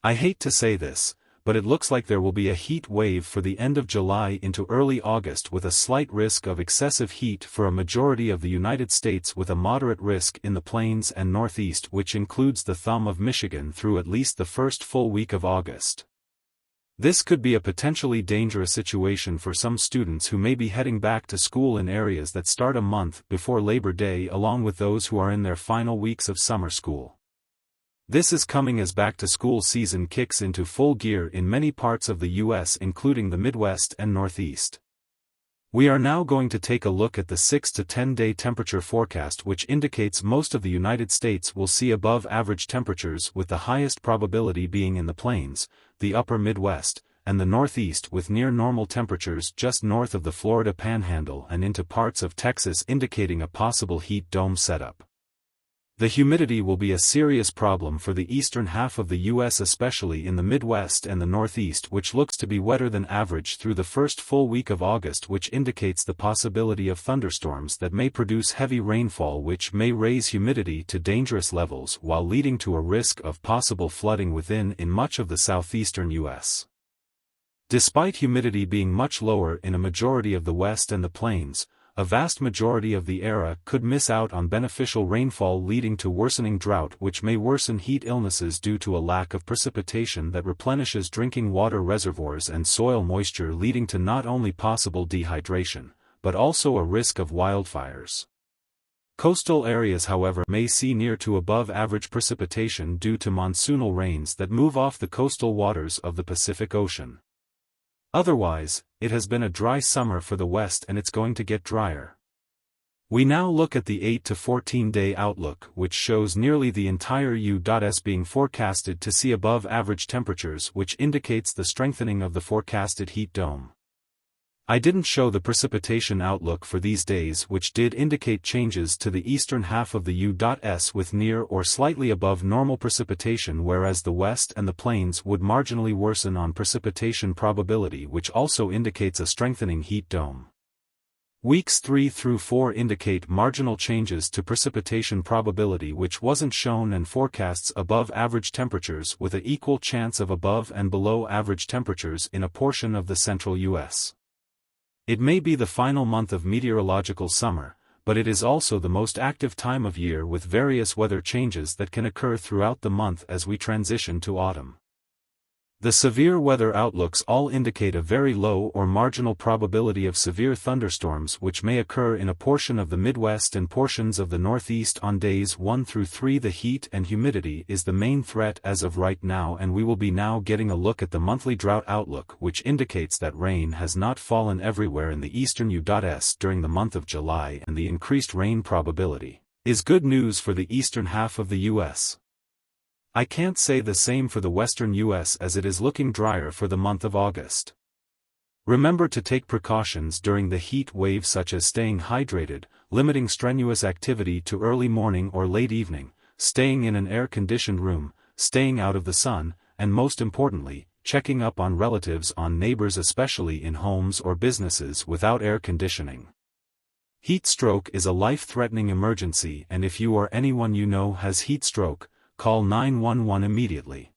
I hate to say this, but it looks like there will be a heat wave for the end of July into early August with a slight risk of excessive heat for a majority of the United States with a moderate risk in the plains and Northeast, which includes the thumb of Michigan through at least the first full week of August. This could be a potentially dangerous situation for some students who may be heading back to school in areas that start a month before Labor Day, along with those who are in their final weeks of summer school. This is coming as back-to-school season kicks into full gear in many parts of the U.S. including the Midwest and Northeast. We are now going to take a look at the 6 to 10-day temperature forecast, which indicates most of the United States will see above-average temperatures, with the highest probability being in the plains, the upper Midwest, and the Northeast, with near-normal temperatures just north of the Florida Panhandle and into parts of Texas, indicating a possible heat dome setup. The humidity will be a serious problem for the eastern half of the U.S., especially in the Midwest and the Northeast, which looks to be wetter than average through the first full week of August, which indicates the possibility of thunderstorms that may produce heavy rainfall, which may raise humidity to dangerous levels while leading to a risk of possible flooding in much of the southeastern U.S. Despite humidity being much lower in a majority of the West and the plains, a vast majority of the area could miss out on beneficial rainfall, leading to worsening drought, which may worsen heat illnesses due to a lack of precipitation that replenishes drinking water reservoirs and soil moisture, leading to not only possible dehydration, but also a risk of wildfires. Coastal areas, however, may see near to above-average precipitation due to monsoonal rains that move off the coastal waters of the Pacific Ocean. Otherwise, it has been a dry summer for the West, and it's going to get drier. We now look at the 8 to 14-day outlook, which shows nearly the entire U.S. being forecasted to see above-average temperatures, which indicates the strengthening of the forecasted heat dome. I didn't show the precipitation outlook for these days, which did indicate changes to the eastern half of the U.S. with near or slightly above normal precipitation, whereas the West and the plains would marginally worsen on precipitation probability, which also indicates a strengthening heat dome. Weeks 3 through 4 indicate marginal changes to precipitation probability, which wasn't shown, and forecasts above-average temperatures with an equal chance of above and below average temperatures in a portion of the central U.S. It may be the final month of meteorological summer, but it is also the most active time of year, with various weather changes that can occur throughout the month as we transition to autumn. The severe weather outlooks all indicate a very low or marginal probability of severe thunderstorms, which may occur in a portion of the Midwest and portions of the Northeast on days 1 through 3. The heat and humidity is the main threat as of right now, and we will be now getting a look at the monthly drought outlook, which indicates that rain has not fallen everywhere in the eastern U.S. during the month of July, and the increased rain probability is good news for the eastern half of the U.S. I can't say the same for the western U.S., as it is looking drier for the month of August. Remember to take precautions during the heat wave, such as staying hydrated, limiting strenuous activity to early morning or late evening, staying in an air-conditioned room, staying out of the sun, and most importantly, checking up on relatives, on neighbors, especially in homes or businesses without air conditioning. Heat stroke is a life-threatening emergency, and if you or anyone you know has heat stroke, call 911 immediately.